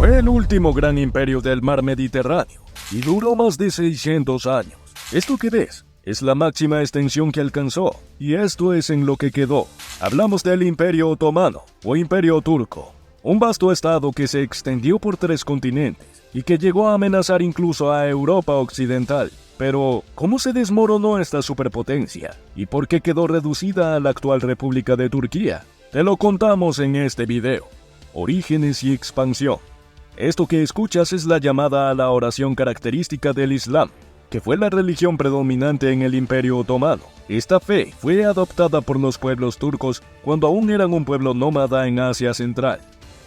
Fue el último gran imperio del mar Mediterráneo y duró más de 600 años. Esto que ves es la máxima extensión que alcanzó, y esto es en lo que quedó. Hablamos del Imperio Otomano o Imperio Turco, un vasto estado que se extendió por 3 continentes y que llegó a amenazar incluso a Europa Occidental. Pero, ¿cómo se desmoronó esta superpotencia? ¿Y por qué quedó reducida a la actual República de Turquía? Te lo contamos en este video. Orígenes y expansión. Esto que escuchas es la llamada a la oración característica del Islam, que fue la religión predominante en el Imperio Otomano. Esta fe fue adoptada por los pueblos turcos cuando aún eran un pueblo nómada en Asia Central.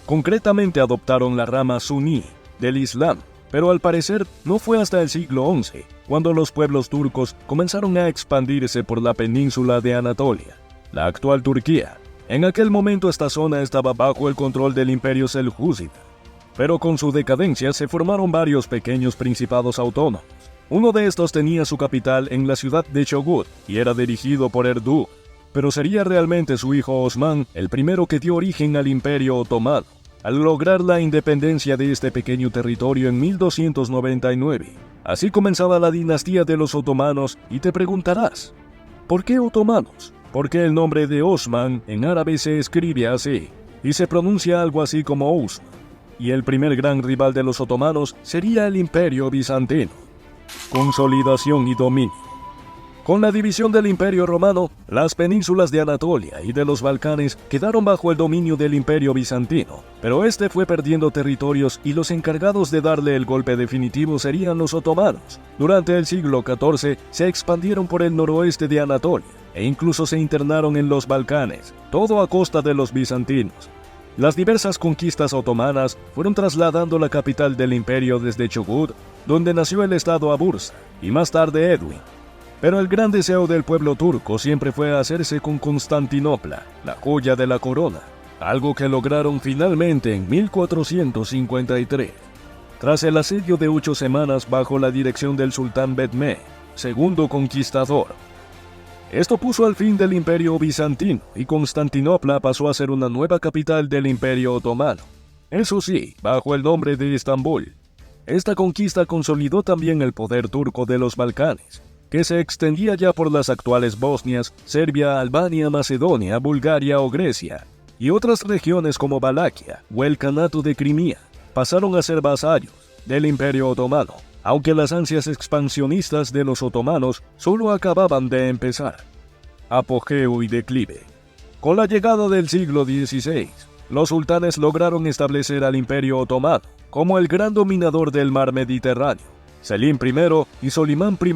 Concretamente adoptaron la rama suní del Islam, pero al parecer no fue hasta el siglo XI, cuando los pueblos turcos comenzaron a expandirse por la península de Anatolia, la actual Turquía. En aquel momento esta zona estaba bajo el control del Imperio Seljúcida, pero con su decadencia se formaron varios pequeños principados autónomos. Uno de estos tenía su capital en la ciudad de Çogut y era dirigido por Ertuğrul, pero sería realmente su hijo Osman el primero que dio origen al Imperio Otomano, al lograr la independencia de este pequeño territorio en 1299. Así comenzaba la dinastía de los otomanos y te preguntarás, ¿por qué otomanos? Porque el nombre de Osman en árabe se escribe así y se pronuncia algo así como Osman, y el primer gran rival de los otomanos sería el Imperio Bizantino. Consolidación y dominio. Con la división del Imperio Romano, las penínsulas de Anatolia y de los Balcanes quedaron bajo el dominio del Imperio Bizantino, pero este fue perdiendo territorios y los encargados de darle el golpe definitivo serían los otomanos. Durante el siglo XIV se expandieron por el noroeste de Anatolia e incluso se internaron en los Balcanes, todo a costa de los bizantinos. Las diversas conquistas otomanas fueron trasladando la capital del imperio desde Çogut, donde nació el estado Abursa, y más tarde Edwin. Pero el gran deseo del pueblo turco siempre fue hacerse con Constantinopla, la joya de la corona, algo que lograron finalmente en 1453, tras el asedio de 8 semanas bajo la dirección del sultán Mehmed, segundo conquistador. Esto puso al fin del imperio bizantino y Constantinopla pasó a ser una nueva capital del imperio otomano, eso sí, bajo el nombre de Estambul. Esta conquista consolidó también el poder turco de los Balcanes, que se extendía ya por las actuales Bosnias, Serbia, Albania, Macedonia, Bulgaria o Grecia, y otras regiones como Valaquia o el Kanato de Crimea pasaron a ser vasallos del Imperio Otomano, aunque las ansias expansionistas de los otomanos solo acababan de empezar. Apogeo y declive. Con la llegada del siglo XVI, los sultanes lograron establecer al Imperio Otomano como el gran dominador del mar Mediterráneo. Selim I y Solimán I.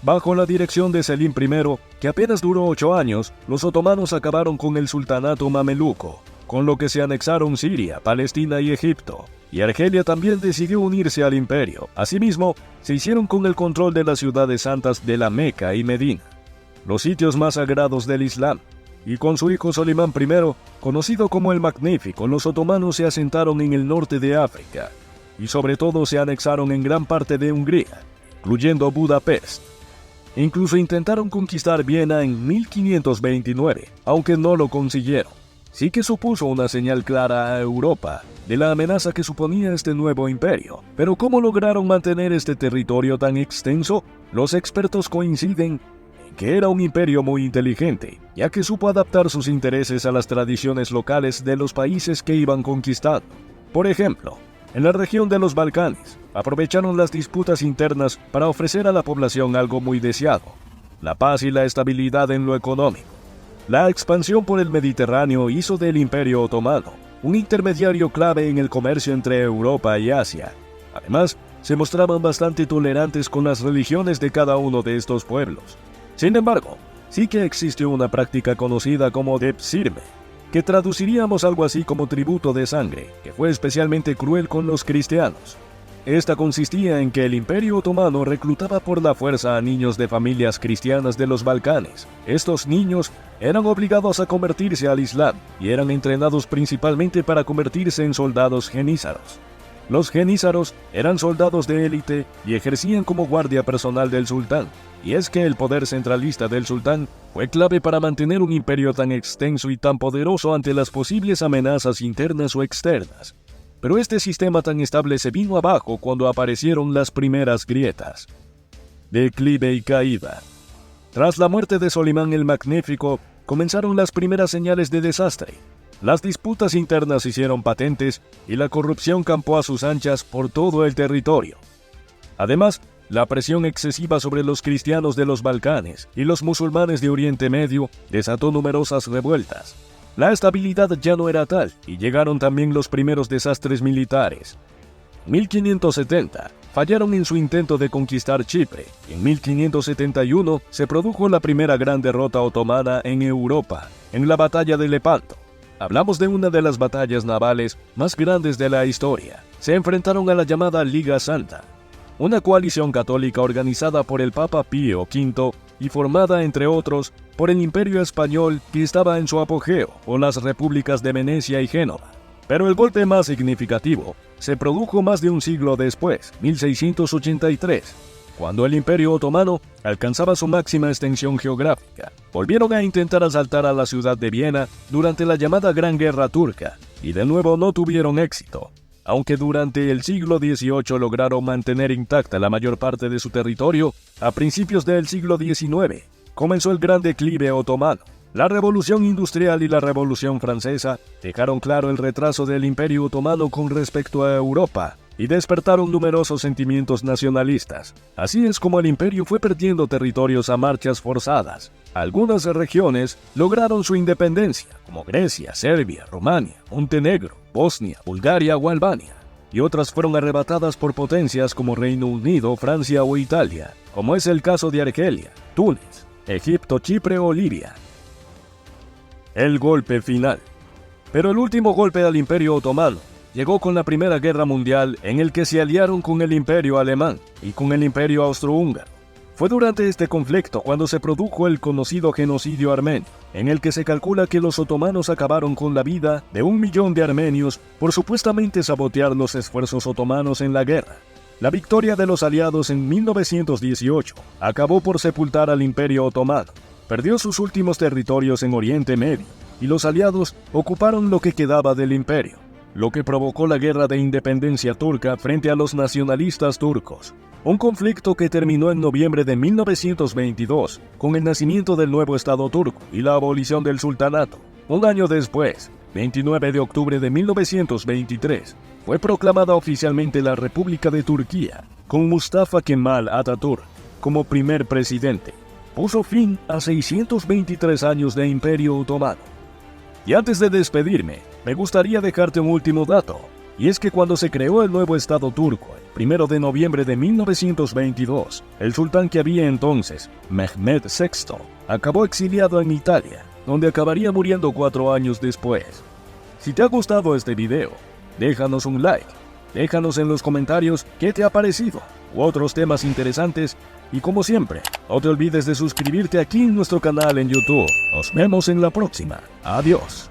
Bajo la dirección de Selim I, que apenas duró 8 años, los otomanos acabaron con el sultanato mameluco, con lo que se anexaron Siria, Palestina y Egipto, y Argelia también decidió unirse al imperio. Asimismo, se hicieron con el control de las ciudades santas de la Meca y Medina, los sitios más sagrados del Islam, y con su hijo Solimán I, conocido como el Magnífico, los otomanos se asentaron en el norte de África, y sobre todo se anexaron en gran parte de Hungría, incluyendo Budapest. Incluso intentaron conquistar Viena en 1529, aunque no lo consiguieron. Sí que supuso una señal clara a Europa de la amenaza que suponía este nuevo imperio. Pero ¿cómo lograron mantener este territorio tan extenso? Los expertos coinciden en que era un imperio muy inteligente, ya que supo adaptar sus intereses a las tradiciones locales de los países que iban conquistando. Por ejemplo, en la región de los Balcanes, aprovecharon las disputas internas para ofrecer a la población algo muy deseado: la paz y la estabilidad en lo económico. La expansión por el Mediterráneo hizo del Imperio Otomano un intermediario clave en el comercio entre Europa y Asia. Además, se mostraban bastante tolerantes con las religiones de cada uno de estos pueblos. Sin embargo, sí que existió una práctica conocida como Depsirme, que traduciríamos algo así como tributo de sangre, que fue especialmente cruel con los cristianos. Esta consistía en que el Imperio Otomano reclutaba por la fuerza a niños de familias cristianas de los Balcanes. Estos niños eran obligados a convertirse al Islam y eran entrenados principalmente para convertirse en soldados genízaros. Los genízaros eran soldados de élite y ejercían como guardia personal del sultán. Y es que el poder centralista del sultán fue clave para mantener un imperio tan extenso y tan poderoso ante las posibles amenazas internas o externas. pero este sistema tan estable se vino abajo cuando aparecieron las primeras grietas. Declive y caída. Tras la muerte de Solimán el Magnífico, comenzaron las primeras señales de desastre. Las disputas internas se hicieron patentes y la corrupción campó a sus anchas por todo el territorio. Además, la presión excesiva sobre los cristianos de los Balcanes y los musulmanes de Oriente Medio desató numerosas revueltas. La estabilidad ya no era tal y llegaron también los primeros desastres militares. En 1570 fallaron en su intento de conquistar Chipre y en 1571 se produjo la primera gran derrota otomana en Europa, en la batalla de Lepanto. Hablamos de una de las batallas navales más grandes de la historia. Se enfrentaron a la llamada Liga Santa, una coalición católica organizada por el Papa Pío V y formada, entre otros, por el Imperio Español que estaba en su apogeo, o las repúblicas de Venecia y Génova. Pero el golpe más significativo se produjo más de un siglo después, 1683, cuando el Imperio Otomano alcanzaba su máxima extensión geográfica. Volvieron a intentar asaltar a la ciudad de Viena durante la llamada Gran Guerra Turca, y de nuevo no tuvieron éxito. Aunque durante el siglo XVIII lograron mantener intacta la mayor parte de su territorio, a principios del siglo XIX comenzó el gran declive otomano. La Revolución Industrial y la Revolución Francesa dejaron claro el retraso del Imperio Otomano con respecto a Europa y despertaron numerosos sentimientos nacionalistas. Así es como el imperio fue perdiendo territorios a marchas forzadas. Algunas regiones lograron su independencia, como Grecia, Serbia, Rumania, Montenegro, Bosnia, Bulgaria o Albania, y otras fueron arrebatadas por potencias como Reino Unido, Francia o Italia, como es el caso de Argelia, Túnez, Egipto, Chipre o Libia. El golpe final. Pero el último golpe al Imperio Otomano llegó con la Primera Guerra Mundial, en el que se aliaron con el Imperio Alemán y con el Imperio Austrohúngaro. Fue durante este conflicto cuando se produjo el conocido genocidio armenio, en el que se calcula que los otomanos acabaron con la vida de 1 millón de armenios por supuestamente sabotear los esfuerzos otomanos en la guerra. La victoria de los aliados en 1918 acabó por sepultar al Imperio Otomano. Perdió sus últimos territorios en Oriente Medio, y los aliados ocuparon lo que quedaba del imperio, lo que provocó la Guerra de Independencia Turca frente a los nacionalistas turcos. Un conflicto que terminó en noviembre de 1922, con el nacimiento del nuevo Estado turco y la abolición del sultanato. Un año después, 29 de octubre de 1923, fue proclamada oficialmente la República de Turquía, con Mustafa Kemal Atatürk como primer presidente. Puso fin a 623 años de Imperio Otomano. Y antes de despedirme, me gustaría dejarte un último dato, y es que cuando se creó el nuevo Estado turco, el 1 de noviembre de 1922, el sultán que había entonces, Mehmed VI, acabó exiliado en Italia, donde acabaría muriendo 4 años después. Si te ha gustado este video, déjanos un like, déjanos en los comentarios qué te ha parecido, u otros temas interesantes, y como siempre, no te olvides de suscribirte aquí en nuestro canal en YouTube. Nos vemos en la próxima. Adiós.